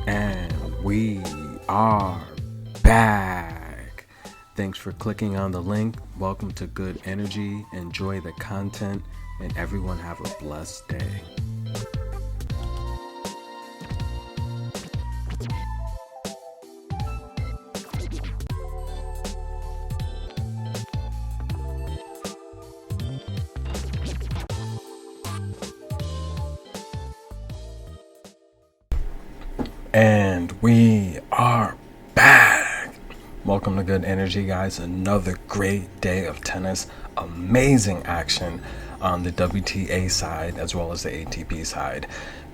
And we are back. Thanks for clicking on the link. Welcome to Good Energy. Enjoy the content, and everyone have a blessed day. And we are back. Welcome to Good Energy, guys. Another great day of tennis. Amazing action on the WTA side as well as the ATP side.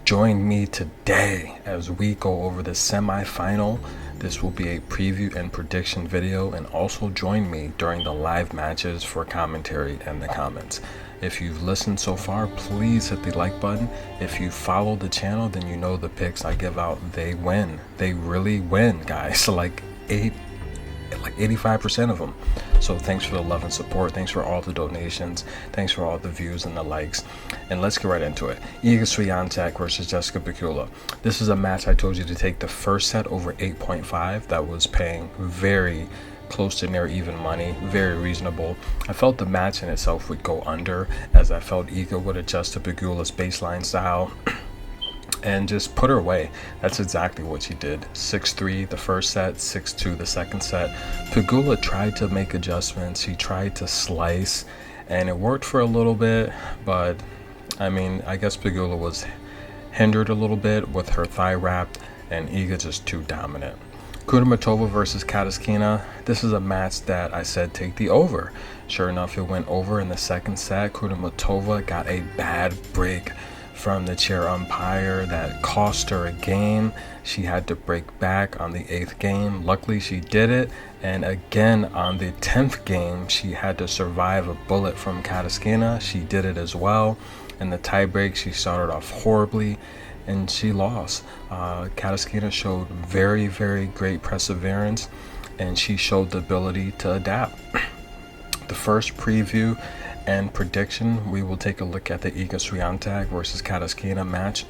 Join me today as we go over the semifinal. This will be a preview and prediction video, and also join me during the live matches for commentary and the comments. If you've listened so far, please hit the like button. If you follow the channel, then you know the picks I give out, they win. They really win, guys. Like 85% of them. So thanks for the love and support. Thanks for all the donations. Thanks for all the views and the likes. And let's get right into it. Iga Swiatek versus Jessica Pegula. This is a match I told you to take the first set over 8.5. That was paying very close to near even money, very reasonable. I felt the match in itself would go under, as I felt Iga would adjust to Pegula's baseline style and just put her away. That's exactly what she did. 6-3 the first set, 6-2 the second set. Pegula tried to make adjustments. He tried to slice, and it worked for a little bit, but I mean, I guess Pegula was hindered a little bit with her thigh wrapped, and Iga just too dominant. Kudermetova versus Kataskina. This is a match that I said take the over. Sure enough, it went over in the second set. Kudermetova got a bad break from the chair umpire that cost her a game. She had to break back on the 8th game. Luckily, she did it. And again, on the 10th game, she had to survive a bullet from Kataskina. She did it as well. In the tiebreak, she started off horribly, and she lost. Kataskina showed very, very great perseverance, and she showed the ability to adapt. The first preview and prediction, we will take a look at the Iga Swiatek versus Kataskina match.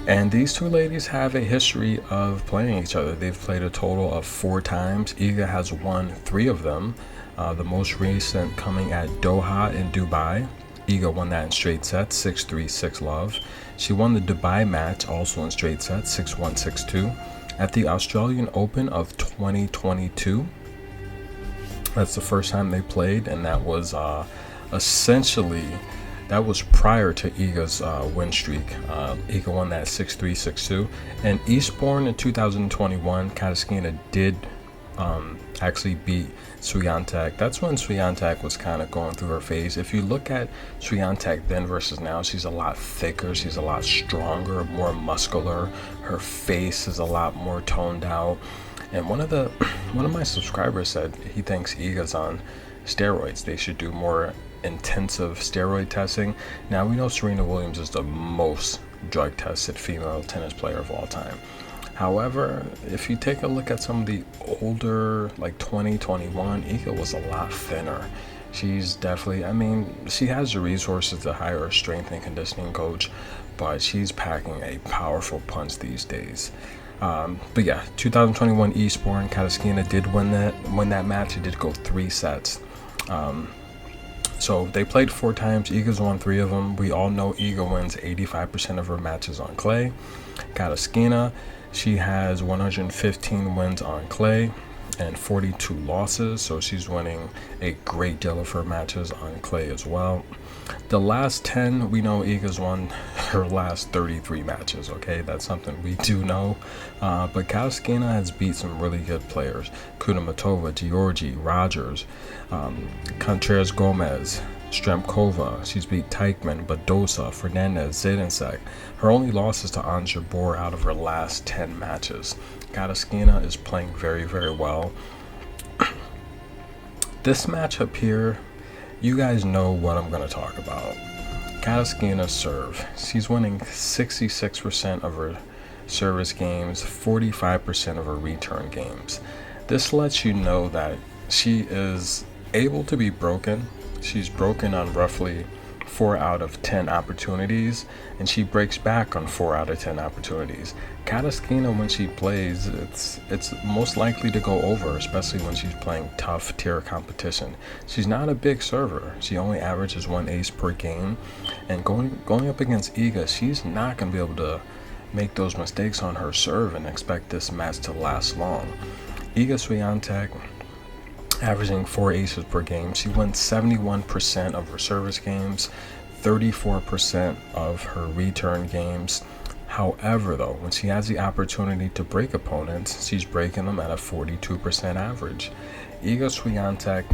And these two ladies have a history of playing each other. They've played a total of 4 times. Iga has won 3 of them, the most recent coming at Doha in Dubai. Iga won that in straight sets, 6-3, 6-love. She won the Dubai match also in straight sets, 6-1, 6-2. At the Australian Open of 2022, that's the first time they played, and that was essentially, that was prior to Iga's win streak. Iga won that 6-3, 6-2. And Eastbourne in 2021, Kataskina did actually beat Swiatek. That's when Swiatek was kind of going through her phase. If you look at Swiatek then versus now, she's a lot thicker, she's a lot stronger, more muscular. Her face is a lot more toned out. And one of my subscribers said he thinks Iga's on steroids. They should do more intensive steroid testing. Now we know Serena Williams is the most drug tested female tennis player of all time. However, if you take a look at some of the older, like 2021, Iga was a lot thinner. She's definitely, I mean, she has the resources to hire a strength and conditioning coach, but she's packing a powerful punch these days. But yeah, 2021 Eastbourne, Kataskina did win that match. It did go 3 sets. So they played 4 times. Iga's won 3 of them. We all know Iga wins 85% of her matches on clay. Kataskina, she has 115 wins on clay and 42 losses, so she's winning a great deal of her matches on clay as well. The last 10, we know Iga's won her last 33 matches, okay? That's something we do know. But Kataskina has beat some really good players. Kudermetova, Giorgi, Rogers, Contreras Gomez, Stremkova. She's beat Teichmann, Badosa, Fernandez, Zidansek. Her only loss is to Ons Jabeur out of her last 10 matches. Kataskina is playing very, very well. This matchup here, you guys know what I'm going to talk about. Kataskina's serve. She's winning 66% of her service games, 45% of her return games. This lets you know that she is able to be broken. She's broken on roughly 4 out of 10 opportunities, and she breaks back on 4 out of 10 opportunities. Kataskina, when she plays, it's most likely to go over, especially when she's playing tough tier competition. She's not a big server. She only averages 1 ace per game, and going up against Iga, she's not going to be able to make those mistakes on her serve and expect this match to last long. Iga Swiatek, averaging 4 aces per game. She wins 71% of her service games, 34% of her return games. However, though, when she has the opportunity to break opponents, she's breaking them at a 42% average. Iga Swiatek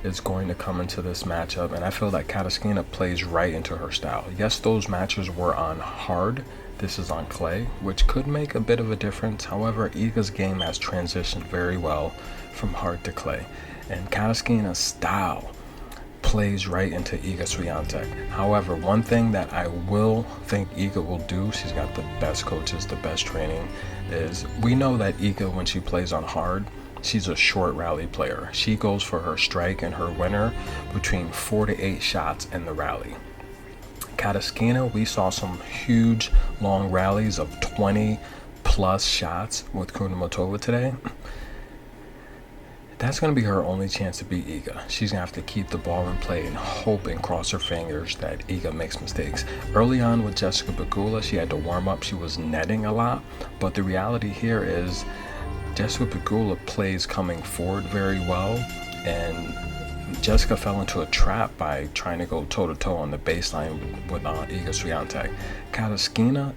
is going to come into this matchup, and I feel that Kataskina plays right into her style. Yes, those matches were on hard. This is on clay, which could make a bit of a difference. However, Iga's game has transitioned very well from hard to clay, and Kataskina's style plays right into Iga Swiatek. However, one thing that I will think Iga will do, she's got the best coaches, the best training, is we know that Iga, when she plays on hard, she's a short rally player. She goes for her strike and her winner between 4 to 8 shots in the rally. Kataskina, we saw some huge long rallies of 20 plus shots with Kunamatova today. That's going to be her only chance to beat Iga. She's going to have to keep the ball in play and hope and cross her fingers that Iga makes mistakes. Early on with Jessica Pegula, she had to warm up. She was netting a lot. But the reality here is Jessica Pegula plays coming forward very well, and Jessica fell into a trap by trying to go toe-to-toe on the baseline with Iga Swiatek. Kataskina,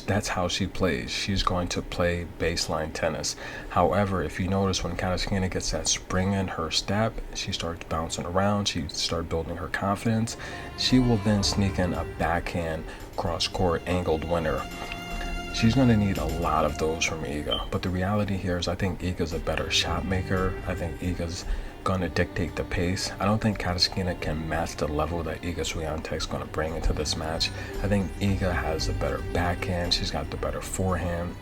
that's how she plays. She's going to play baseline tennis. However, if you notice, when Kataskina gets that spring in her step, she starts bouncing around, she starts building her confidence. She will then sneak in a backhand cross-court angled winner. She's going to need a lot of those from Iga. But the reality here is I think Iga's a better shot maker. I think Iga's going to dictate the pace. I don't think Kataskina can match the level that Iga Swiatek's going to bring into this match. I think Iga has a better backhand. She's got the better forehand.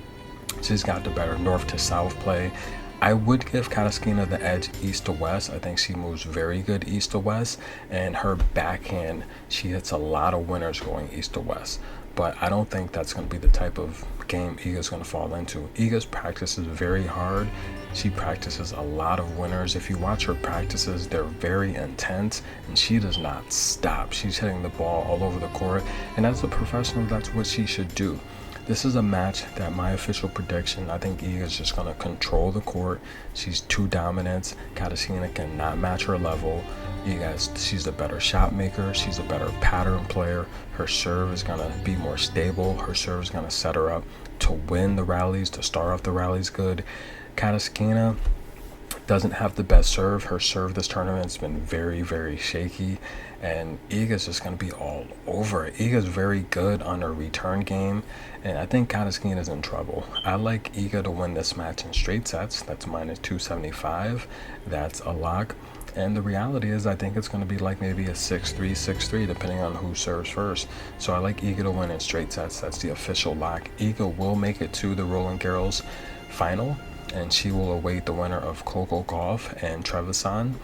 She's got the better north to south play. I would give Kataskina the edge east to west. I think she moves very good east to west, and her backhand, she hits a lot of winners going east to west. But I don't think that's going to be the type of game Iga's going to fall into. Iga's practices very hard. She practices a lot of winners. If you watch her practices, they're very intense, and she does not stop. She's hitting the ball all over the court, and as a professional, that's what she should do. This is a match that my official prediction, I think Iga's just going to control the court. She's too dominant. Kataskina cannot match her level. She's a better shot maker. She's a better pattern player. Her serve is going to be more stable. Her serve is going to set her up to win the rallies, to start off the rallies good. Kataskina doesn't have the best serve. Her serve this tournament's been very, very shaky, and Iga's just going to be all over it. Iga's very good on her return game, and I think Kataskina's in trouble. I like Iga to win this match in straight sets. That's minus 275. That's a lock. And the reality is I think it's going to be like maybe a 6-3, 6-3, depending on who serves first. So I like Iga to win in straight sets. That's the official lock. Iga will make it to the Roland Garros final, and she will await the winner of Coco Gauff and Trevisan.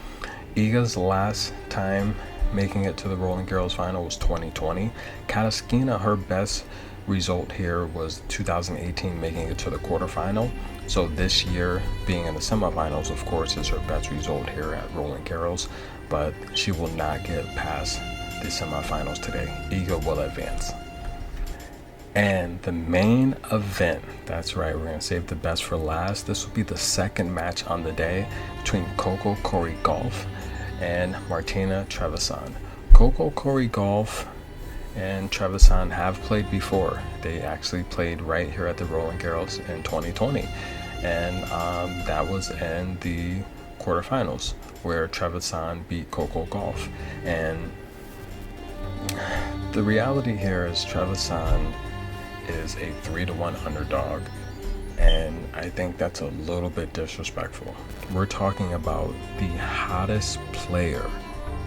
Iga's last time making it to the Roland Garros final was 2020. Kataskina, her best result here was 2018, making it to the quarterfinal. So this year, being in the semifinals, of course, is her best result here at Roland Garros, but she will not get past the semifinals today. Iga will advance. And the main event, that's right, we're going to save the best for last. This will be the second match on the day between Coco Gauff and Martina Trevisan. Coco Gauff and Trevisan have played before. They actually played right here at the Roland Garros in 2020. And that was in the quarterfinals where Trevisan beat Coco Gauff. And the reality here is Trevisan is a 3-1 underdog, and I think that's a little bit disrespectful. We're talking about the hottest player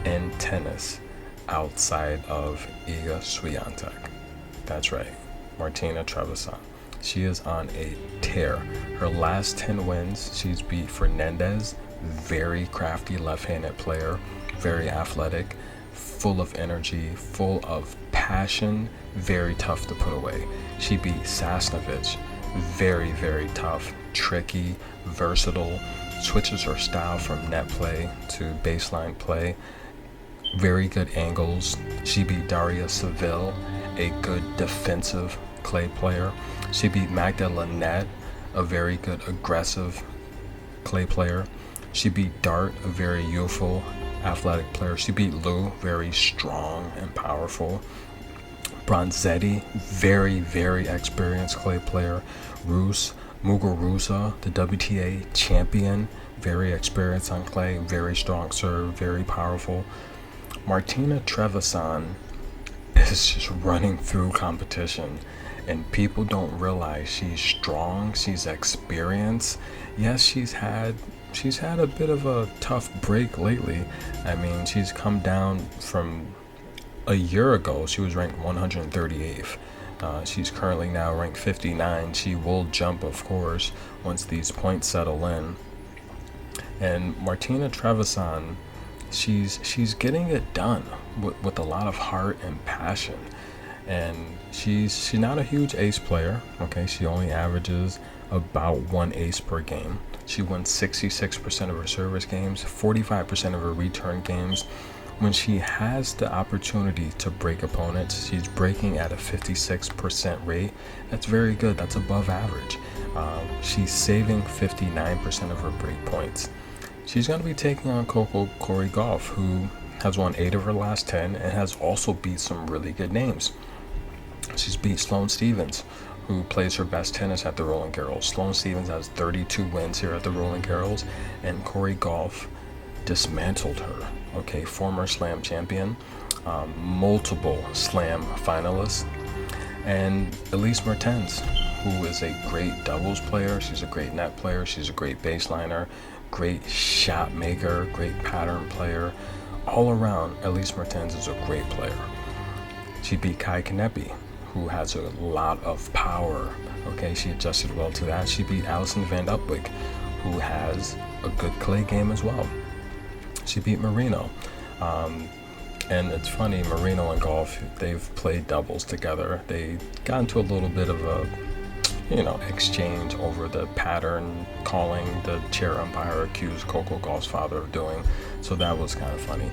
in tennis outside of Iga Swiatek. That's right, Martina Trevisan. She is on a tear. Her last 10 wins, she's beat Fernandez, very crafty left-handed player, very athletic, full of energy, full of passion, very tough to put away. She beat Sasnovich, very, very tough, tricky, versatile, switches her style from net play to baseline play, very good angles. She beat Daria Seville, a good defensive clay player. She beat Magda Linette, a very good aggressive clay player. She beat Dart, a very youthful athletic player. She beat Lou, very strong and powerful. Bronzetti, very, very experienced clay player. Muguruza, the WTA champion, very experienced on clay, very strong serve, very powerful. Martina Trevisan is just running through competition, and people don't realize she's strong, she's experienced. Yes, she's had a bit of a tough break lately. I mean, she's come down from a year ago. She was ranked 138th. She's currently now ranked 59. She will jump, of course, once these points settle in. And Martina Trevisan, she's getting it done with a lot of heart and passion. And she's not a huge ace player. Okay, she only averages about 1 ace per game. She wins 66% of her service games, 45% of her return games. When she has the opportunity to break opponents, she's breaking at a 56% rate. That's very good. That's above average. She's saving 59% of her break points. She's going to be taking on Coco Korigov, who has won 8 of her last 10 and has also beat some really good names. She's beat Sloane Stephens, who plays her best tennis at the Roland Garros. Sloane Stephens has 32 wins here at the Roland Garros, and Korigov dismantled her. Okay, former Slam champion, multiple Slam finalists, and Elise Mertens, who is a great doubles player. She's a great net player. She's a great baseliner, great shot maker, great pattern player. All around, Elise Mertens is a great player. She beat Kai Kanepi, who has a lot of power. Okay, she adjusted well to that. She beat Alison Van Upwick, who has a good clay game as well. She beat Marino. And it's funny, Marino and Golf, they've played doubles together. They got into a little bit of a, exchange over the pattern calling the chair umpire accused Coco Gauff's father of doing. So that was kind of funny.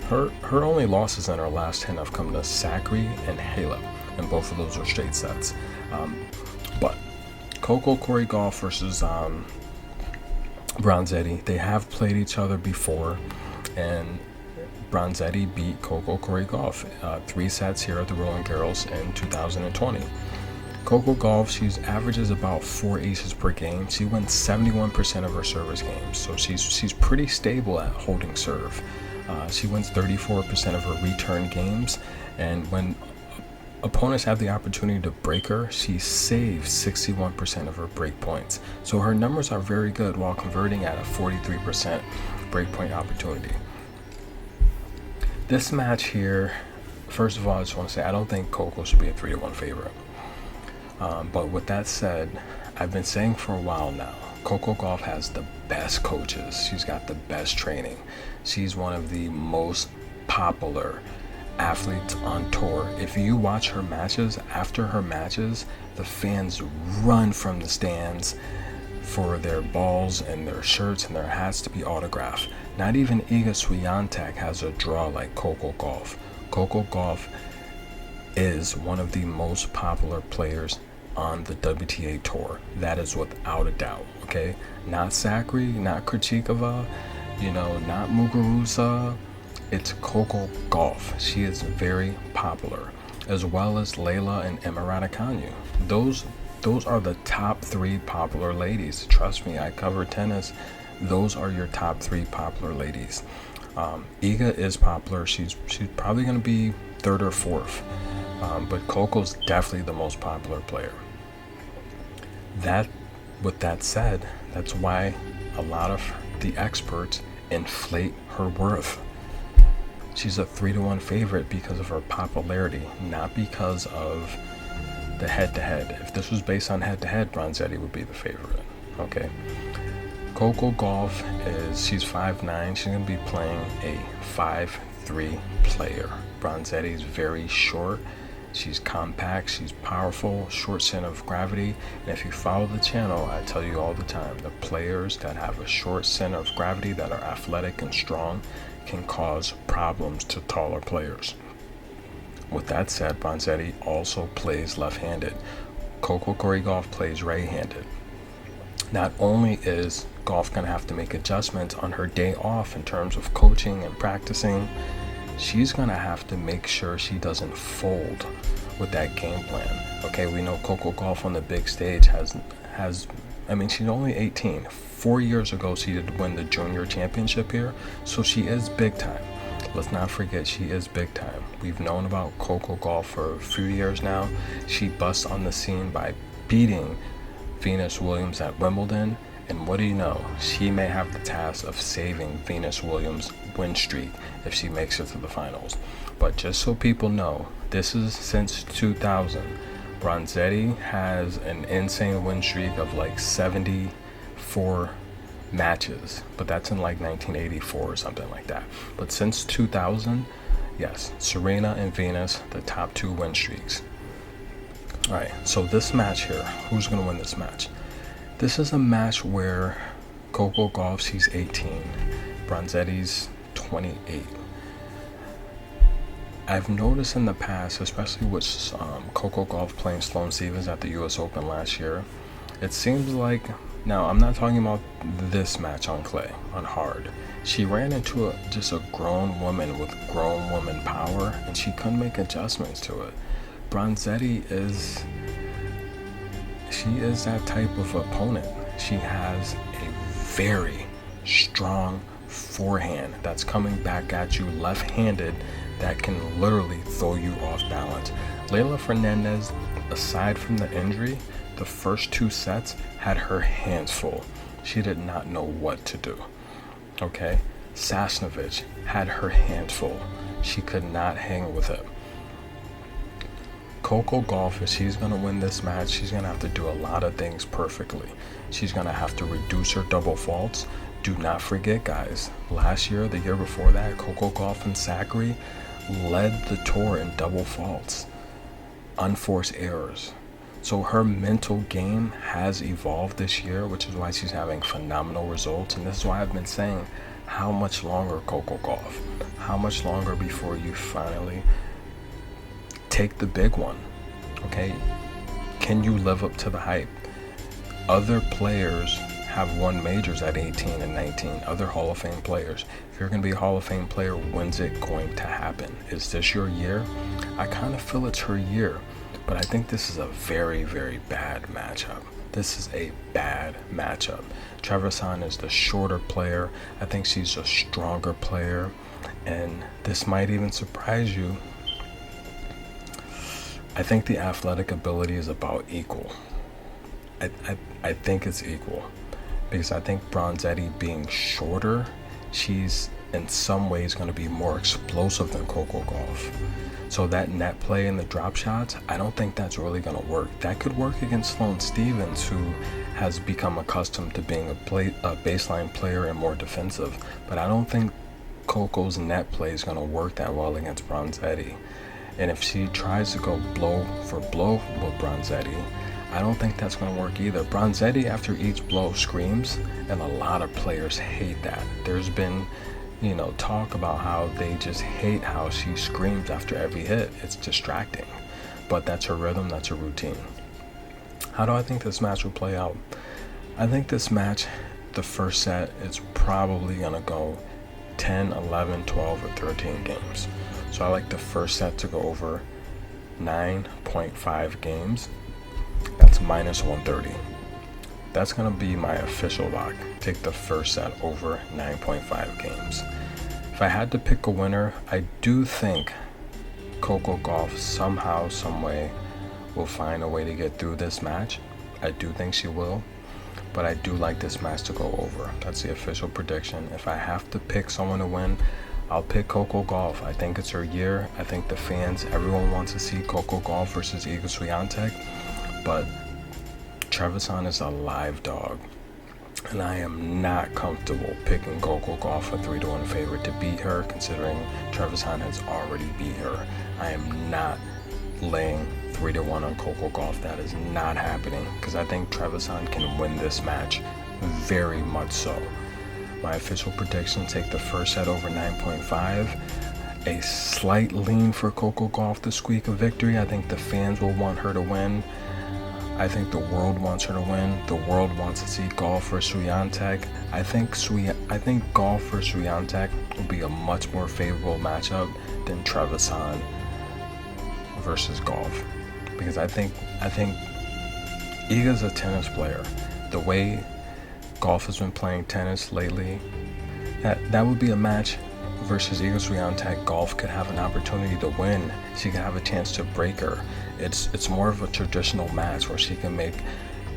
Her only losses in her last 10 have come to Sakri and Halep, and both of those are straight sets. But Coco Korigov versus Bronzetti, they have played each other before, and Bronzetti beat Coco Korigov 3 sets here at the Roland Garros in 2020. Coco Gauff, she averages about 4 aces per game. She wins 71% of her service games, so she's pretty stable at holding serve. She wins 34% of her return games, and when opponents have the opportunity to break her, she saves 61% of her break points. So her numbers are very good while converting at a 43% break point opportunity. This match here, first of all, I just want to say I don't think Coco should be a 3-1 favorite. But with that said, I've been saying for a while now, Coco Gauff has the best coaches. She's got the best training. She's one of the most popular athletes on tour. If you watch her matches, after her matches, the fans run from the stands for their balls and their shirts and their hats to be autographed. Not even Iga Swiatek has a draw like Coco Gauff. Coco Gauff is one of the most popular players on the WTA tour. That is without a doubt, okay? Not Sakri, not Krejcikova, not Muguruza. It's Coco Gauff. She is very popular, as well as Layla and Emma Raducanu. Those are the top 3 popular ladies. Trust me, I cover tennis. Those are your top 3 popular ladies. Iga is popular. She's probably going to be 3rd or 4th. But Coco's definitely the most popular player. With that said, that's why a lot of the experts inflate her worth. She's a 3-1 favorite because of her popularity, not because of the head-to-head. If this was based on head-to-head, Bronzetti would be the favorite. Okay. Coco Gauff she's 5'9". She's going to be playing a 5'3" 6'3" player. Bronzetti's very short. She's compact, she's powerful, short center of gravity, and if you follow the channel, I tell you all the time, the players that have a short center of gravity that are athletic and strong can cause problems to taller players. With that said, Bronzetti also plays left-handed. Coco Gauff plays right-handed. Not only is Gauff going to have to make adjustments on her day off in terms of coaching and practicing, she's going to have to make sure she doesn't fold with that game plan. Okay, we know Coco Gauff on the big stage has she's only 18. 4 years ago, she did win the junior championship here, so she is big time. Let's not forget, she is big time. We've known about Coco Gauff for a few years now. She busts on the scene by beating Venus Williams at Wimbledon, and what do you know? She may have the task of saving Venus Williams' win streak if she makes it to the finals. But just so people know, this is since 2000. Bronzetti has an insane win streak of like 74 matches, but that's in like 1984 or something like that. But since 2000, yes, Serena and Venus, the top 2 win streaks. All right, so this match here, who's going to win this match? This is a match where Coco Gauff, she's 18, Bronzetti's 28. I've noticed in the past, especially with Coco Gauff playing Sloane Stephens at the US Open last year, it seems like, now I'm not talking about this match on clay, on hard. She ran into just a grown woman with grown woman power, and she couldn't make adjustments to it. Bronzetti is that type of opponent. She has a very strong forehand that's coming back at you left-handed that can literally throw you off balance. Leylah Fernandez, aside from the injury, the first 2 sets had her hands full. She did not know what to do. Okay? Sasnovich had her hands full. She could not hang with it. Coco Gauff, if she's going to win this match, she's going to have to do a lot of things perfectly. She's going to have to reduce her double faults. Do not forget, guys, last year, the year before that, Coco Gauff and Zachary led the tour in double faults, unforced errors. So her mental game has evolved this year, which is why she's having phenomenal results. And this is why I've been saying, how much longer, Coco Gauff? How much longer before you finally take the big one? Okay? Can you live up to the hype? Other players have won majors at 18 and 19, other Hall of Fame players. If you're going to be a Hall of Fame player, when's it going to happen? Is this your year? I kind of feel it's her year, but I think this is a very, very bad matchup. This is a bad matchup. Trevisan is the shorter player. I think she's a stronger player, and this might even surprise you. I think the athletic ability is about equal. I think it's equal. Because I think Bronzetti being shorter, she's in some ways going to be more explosive than Coco Gauff. So that net play and the drop shots, I don't think that's really going to work. That could work against Sloane Stephens, who has become accustomed to being a baseline player and more defensive. But I don't think Coco's net play is going to work that well against Bronzetti. And if she tries to go blow for blow with Bronzetti, I don't think that's going to work either. Bronzetti, after each blow, screams, and a lot of players hate that. There's been, talk about how they just hate how she screams after every hit. It's distracting. But that's her rhythm, that's her routine. How do I think this match will play out? I think this match, the first set, is probably going to go 10, 11, 12, or 13 games. So I like the first set to go over 9.5 games. That's minus 130. That's going to be my official lock. Take the first set over 9.5 games. If I had to pick a winner, I do think Coco Gauff somehow, some way will find a way to get through this match. I do think she will, but I do like this match to go over. That's the official prediction. If I have to pick someone to win, I'll pick Coco Gauff. I think it's her year. I think the fans, everyone wants to see Coco Gauff versus Iga Swiatek. But Trevisan is a live dog. And I am not comfortable picking Coco Gauff a 3-1 favorite to beat her, considering Trevisan has already beat her. I am not laying 3-1 on Coco Gauff. That is not happening, because I think Trevisan can win this match, very much so. My official prediction: take the first set over 9.5. A slight lean for Coco Gauff to squeak a victory. I think the fans will want her to win. I think the world wants her to win. The world wants to see Gauff versus Swiatek. I think Gauff versus Swiatek will be a much more favorable matchup than Trevisan versus Gauff, because I think Iga's a tennis player. The way Gauff has been playing tennis lately, that would be a match versus Iga Swiatek. Gauff could have an opportunity to win. She could have a chance to break her. It's more of a traditional match where she can make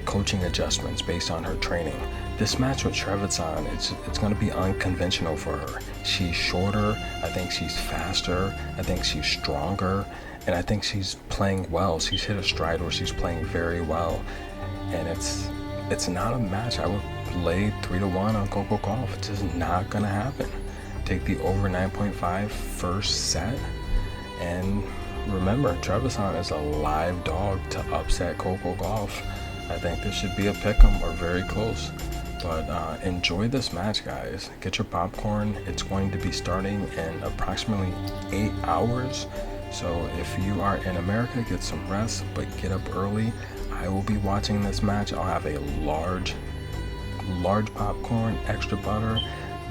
coaching adjustments based on her training. This match with Trevisan, it's going to be unconventional for her. She's shorter. I think she's faster. I think she's stronger. And I think she's playing well. She's hit a stride where she's playing very well. And it's not a match I would lay 3-1 on Coco Gauff. It's just not going to happen. Take the over 9.5 first set. And remember, Trevisan is a live dog to upset Coco Gauff. I think this should be a pick'em or very close. But enjoy this match, guys. Get your popcorn. It's going to be starting in approximately 8 hours. So if you are in America, get some rest, but get up early. I will be watching this match. I'll have a large popcorn, extra butter,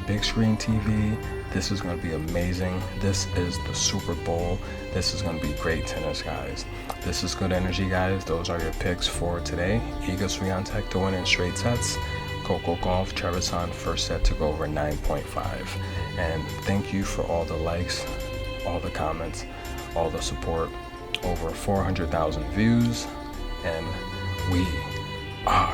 big screen TV. This is going to be amazing. This is the Super Bowl. This is going to be great tennis, guys. This is good energy, guys. Those are your picks for today. Iga Swiatek to win in straight sets. Coco Gauff, Trevisan first set to go over 9.5. And thank you for all the likes, all the comments, all the support. Over 400,000 views, and we are